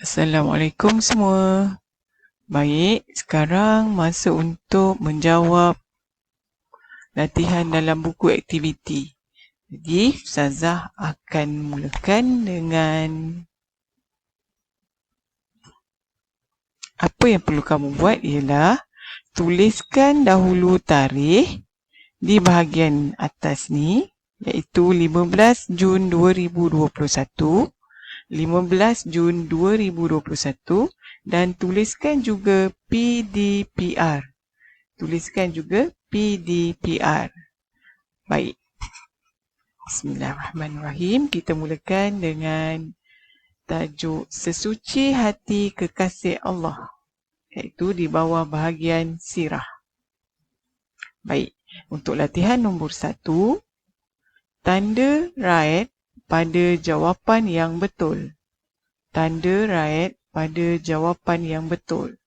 Assalamualaikum semua. Baik, sekarang masa untuk menjawab latihan dalam buku aktiviti. Jadi, Ustazah akan mulakan dengan apa yang perlu kamu buat ialah tuliskan dahulu tarikh di bahagian atas ni, iaitu 15 Jun 2021, 15 Jun 2021 dan tuliskan juga PDPR. Tuliskan juga PDPR. Baik. Bismillahirrahmanirrahim. Kita mulakan dengan tajuk Sesuci Hati Kekasih Allah, iaitu di bawah bahagian sirah. Baik. Untuk latihan nombor 1, tanda right pada jawapan yang betul. Tanda right pada jawapan yang betul.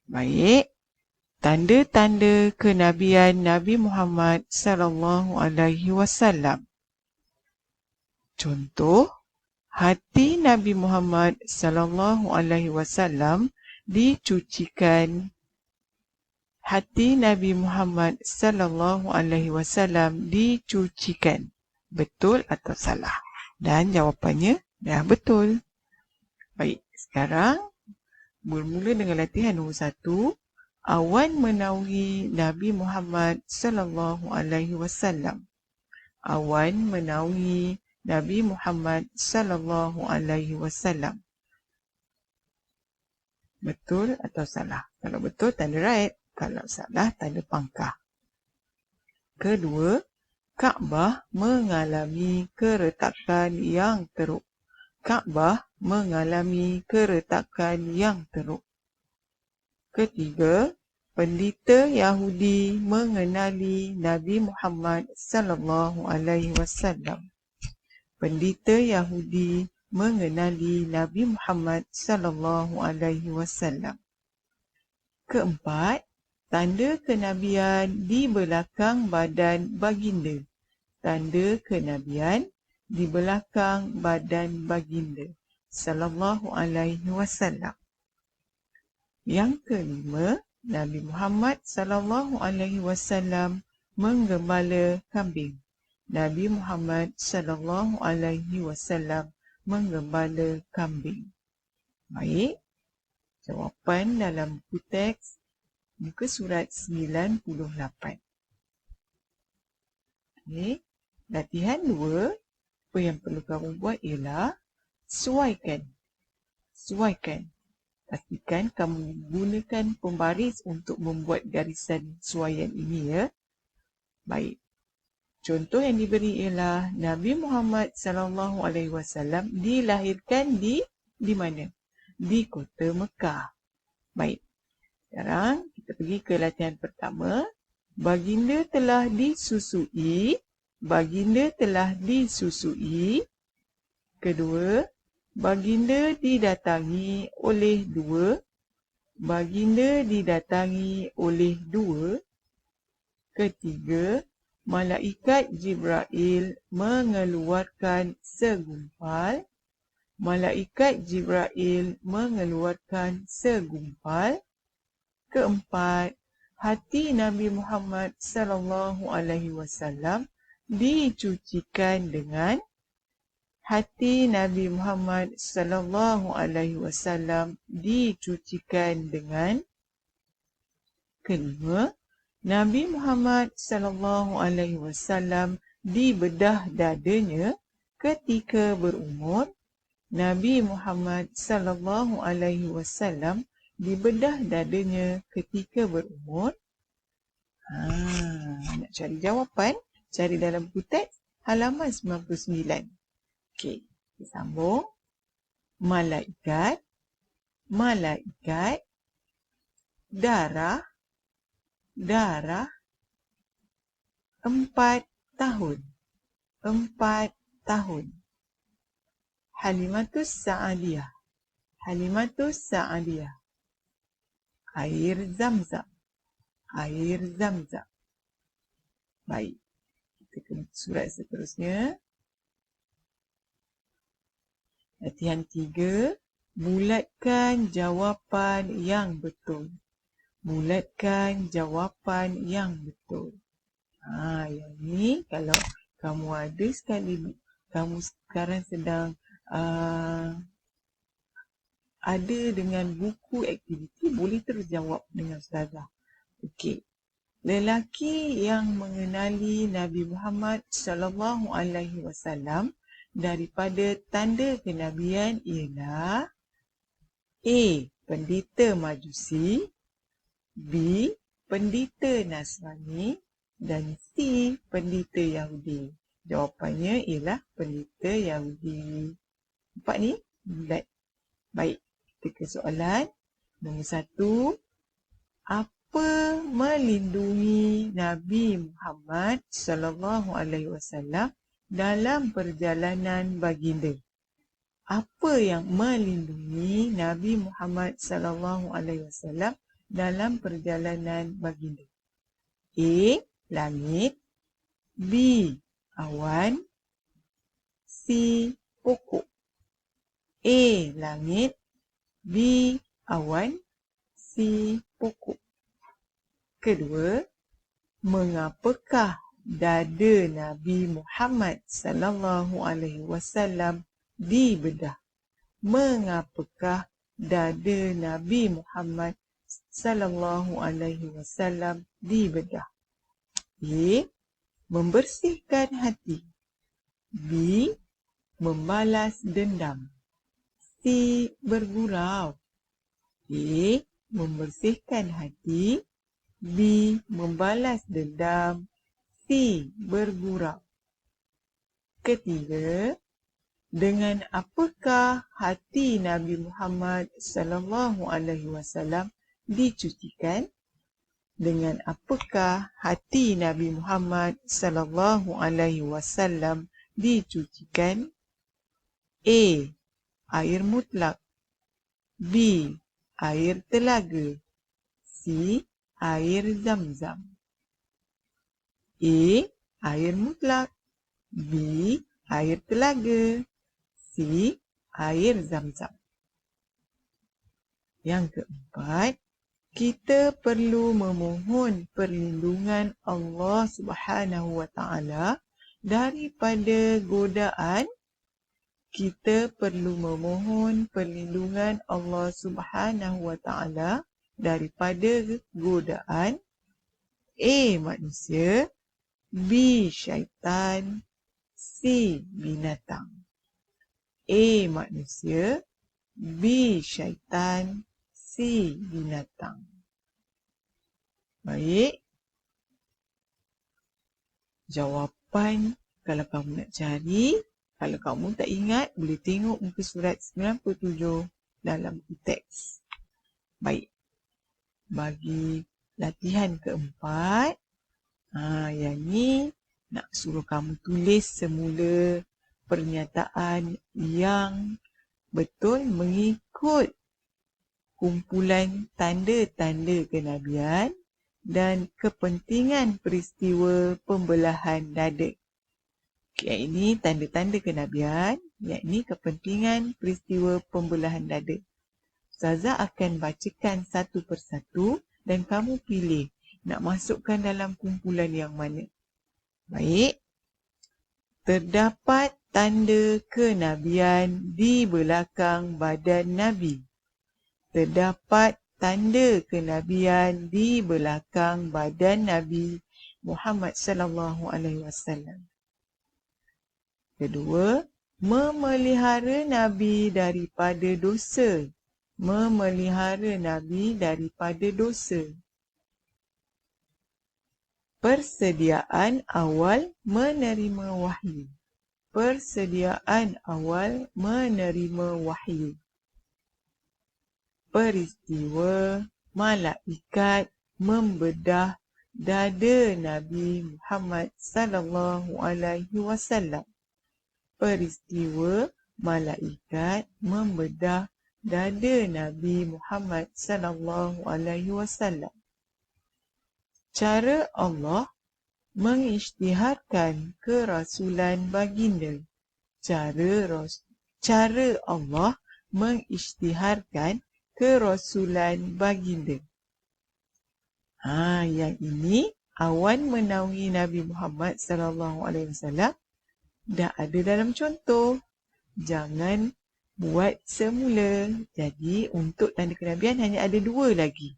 Baik. Tanda-tanda kenabian Nabi Muhammad sallallahu alaihi wasallam. Contoh, hati Nabi Muhammad sallallahu alaihi wasallam dicucikan. Hati Nabi Muhammad sallallahu alaihi wasallam dicucikan. Betul atau salah? Dan jawapannya dah betul. Baik, sekarang bermula dengan latihan nombor 1. Awan menaungi Nabi Muhammad sallallahu alaihi wasallam. Awan menaungi Nabi Muhammad sallallahu alaihi wasallam. Betul atau salah? Kalau betul, tanda right. Kalau salah, tanda pangkah. Kedua, Kaabah mengalami keretakan yang teruk. Kaabah mengalami keretakan yang teruk. Ketiga, pendeta Yahudi mengenali Nabi Muhammad sallallahu alaihi wasallam. Pendeta Yahudi mengenali Nabi Muhammad sallallahu alaihi wasallam. Keempat, tanda kenabian di belakang badan baginda. Tanda kenabian di belakang badan baginda sallallahu alaihi wasallam. Yang kelima, Nabi Muhammad sallallahu alaihi wasallam menggembala kambing. Nabi Muhammad sallallahu alaihi wasallam menggembala kambing. Baik. Jawapan dalam buku teks muka surat 98. Okey. Latihan 2, apa yang perlu kamu buat ialah sesuaikan. Sesuaikan. Pastikan kamu gunakan pembaris untuk membuat garisan suaian ini ya. Baik. Contoh yang diberi ialah Nabi Muhammad sallallahu alaihi wasallam dilahirkan di mana? Di kota Mekah. Baik. Sekarang kita pergi ke latihan pertama. Baginda telah disusui. Baginda telah disusui. Kedua, baginda didatangi oleh dua. Baginda didatangi oleh dua. Ketiga, malaikat Jibril mengeluarkan segumpal. Malaikat Jibril mengeluarkan segumpal. Keempat, hati Nabi Muhammad sallallahu alaihi wasallam dicucikan dengan. Hati Nabi Muhammad sallallahu alaihi wasallam dicucikan dengan. Kelima, Nabi Muhammad sallallahu alaihi wasallam dibedah dadanya ketika berumur. Nabi Muhammad sallallahu alaihi wasallam dibedah dadanya ketika berumur. Nak cari jawapan? Cari dalam buku teks halaman 99. Okey, kita sambung. Malaikat, malaikat, darah, darah, 4 tahun, 4 tahun. Halimatus Sa'adiyah, Halimatus Sa'adiyah, air Zamzam, air Zamzam. Baik, kita ke surat seterusnya. Latihan 3, Bulatkan jawapan yang betul. Bulatkan jawapan yang betul. Yang ni kalau kamu ada sekali, kamu sekarang sedang ada dengan buku aktiviti, boleh terus jawab dengan ustazah. Okey. Lelaki yang mengenali Nabi Muhammad sallallahu alaihi wasallam daripada tanda kenabian ialah A. Pendeta Majusi, B. Pendeta Nasrani dan C. Pendeta Yahudi. Jawapannya ialah pendeta Yahudi. Nampak ni? Bulat. Baik, kita ke soalan nombor 1. Apa melindungi Nabi Muhammad sallallahu alaihi wasallam dalam perjalanan baginda? Apa yang melindungi Nabi Muhammad sallallahu alaihi wasallam dalam perjalanan baginda? A. Langit, B. Awan, C. Pokok. A. Langit, B. Awan, C. Pokok. Kedua, mengapakah dada Nabi Muhammad sallallahu alaihi wasallam dibedah? Mengapakah dada Nabi Muhammad sallallahu alaihi wasallam dibedah? A. Membersihkan hati, B. Membalas dendam, C. Bergurau. A. Membersihkan hati, B. Membalas dendam, C. Bergurau. Ketiga, dengan apakah hati Nabi Muhammad sallallahu alaihi wasallam dicucikan? Dengan apakah hati Nabi Muhammad sallallahu alaihi wasallam dicucikan? A. Air mutlak, B. Air telaga, C. Air zam-zam. A. Air mutlak, B. Air telaga, C. Air zam-zam. Yang keempat, kita perlu memohon perlindungan Allah Subhanahu wa taala daripada godaan. Kita perlu memohon perlindungan Allah Subhanahu wa taala daripada godaan. A. Manusia, B. Syaitan, C. Binatang. A. Manusia, B. Syaitan, C. Binatang. Baik. Jawapan kalau kamu nak cari, kalau kamu tak ingat, boleh tengok muka surat 97 dalam teks. Baik. Bagi latihan keempat, yang ni nak suruh kamu tulis semula pernyataan yang betul mengikut kumpulan tanda-tanda kenabian dan kepentingan peristiwa pembelahan dada. Yang ini tanda-tanda kenabian, yang ini kepentingan peristiwa pembelahan dada. Ustazah akan bacakan satu persatu dan kamu pilih nak masukkan dalam kumpulan yang mana. Baik. Terdapat tanda kenabian di belakang badan Nabi. Terdapat tanda kenabian di belakang badan Nabi Muhammad sallallahu alaihi wasallam. Kedua, memelihara Nabi daripada dosa. Memelihara Nabi daripada dosa. Persediaan awal menerima wahyu. Persediaan awal menerima wahyu. Peristiwa malaikat membedah dada Nabi Muhammad sallallahu alaihi wasallam. Peristiwa malaikat membedah dada Nabi Muhammad sallallahu alaihi wasallam. Cara Allah mengisytiharkan kerasulan baginda. Cara Allah mengisytiharkan kerasulan baginda. Yang ini awan menaungi Nabi Muhammad SAW dah ada dalam contoh. Jangan buat semula. Jadi untuk tanda kenabian hanya ada 2 lagi.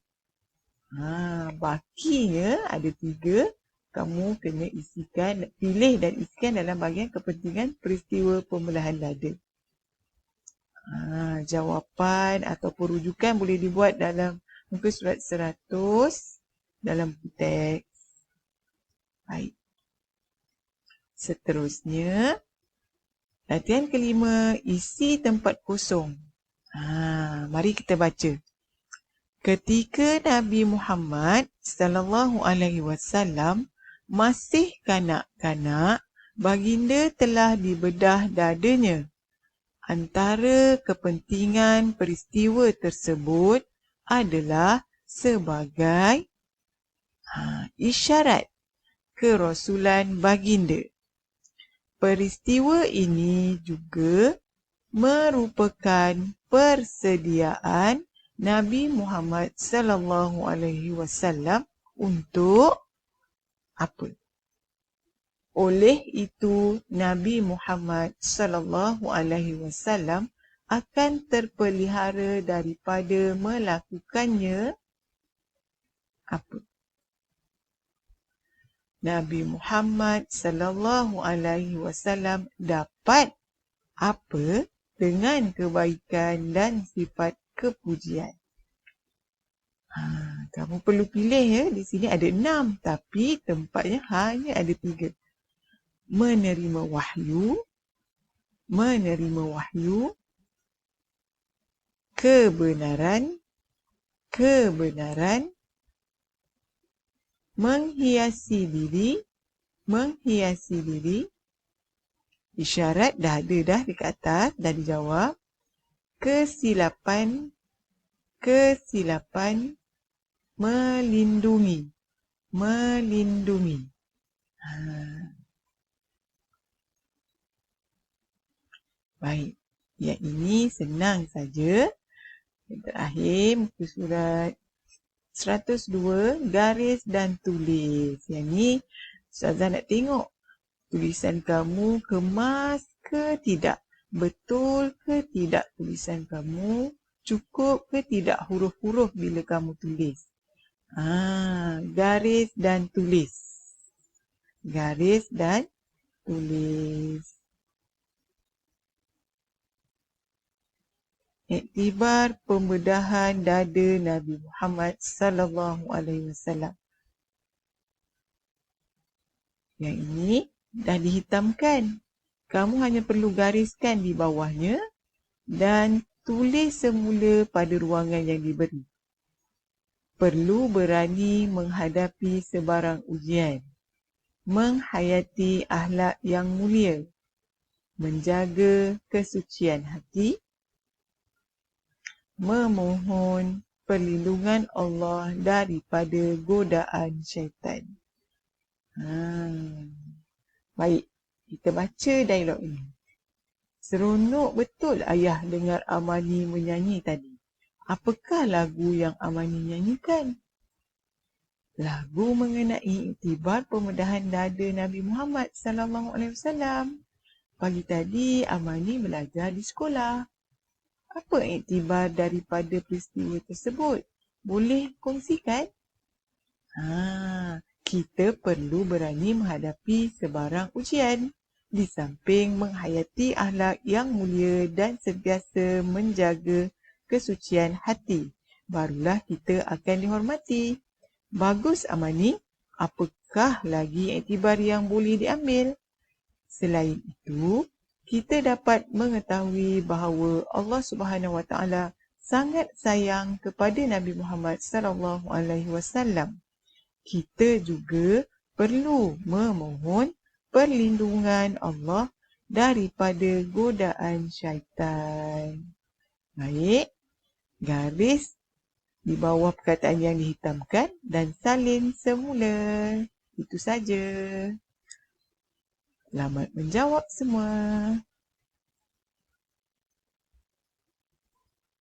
Bakinya ada 3. Kamu kena isikan, pilih dan isikan dalam bahagian kepentingan peristiwa pembelahan dada. Jawapan ataupun rujukan boleh dibuat dalam muka surat 100 dalam teks. Baik. Seterusnya, latihan kelima, isi tempat kosong. Mari kita baca. Ketika Nabi Muhammad SAW masih kanak-kanak, baginda telah dibedah dadanya. Antara kepentingan peristiwa tersebut adalah sebagai isyarat kerasulan baginda. Peristiwa ini juga merupakan persediaan Nabi Muhammad SAW untuk apa? Oleh itu, Nabi Muhammad SAW akan terpelihara daripada melakukannya apa? Nabi Muhammad SAW dapat apa dengan kebaikan dan sifat kepujian. Kamu perlu pilih ya. Di sini ada 6 tapi tempatnya hanya ada 3. Menerima wahyu, kebenaran, menghiasi diri, isyarat dah ada dah dekat atas, dah dijawab. Kesilapan, melindungi. Baik, yang ini senang saja. Yang terakhir, muka surat 102, garis dan tulis. Yang ni, Ustazah nak tengok tulisan kamu kemas ke tidak? Betul ke tidak tulisan kamu? Cukup ke tidak huruf-huruf bila kamu tulis? Garis dan tulis. Garis dan tulis. Iktibar pembedahan dada Nabi Muhammad SAW. Yang ini dah dihitamkan. Kamu hanya perlu gariskan di bawahnya dan tulis semula pada ruangan yang diberi. Perlu berani menghadapi sebarang ujian. Menghayati akhlak yang mulia. Menjaga kesucian hati. Memohon perlindungan Allah daripada godaan syaitan. Baik, kita baca dialog ini. Seronok betul ayah dengar Amani menyanyi tadi. Apakah lagu yang Amani nyanyikan? Lagu mengenai iktibar pembedahan dada Nabi Muhammad SAW. Pagi tadi Amani belajar di sekolah. Apa iktibar daripada peristiwa tersebut? Boleh kongsikan? Kita perlu berani menghadapi sebarang ujian. Di samping menghayati akhlak yang mulia dan sentiasa menjaga kesucian hati, barulah kita akan dihormati. Bagus Amani. Apakah lagi iktibar yang boleh diambil? Selain itu, kita dapat mengetahui bahawa Allah Subhanahu Wa Taala sangat sayang kepada Nabi Muhammad SAW. Kita juga perlu memohon perlindungan Allah daripada godaan syaitan. Baik, garis di bawah perkataan yang dihitamkan dan salin semula. Itu saja. Selamat menjawab semua.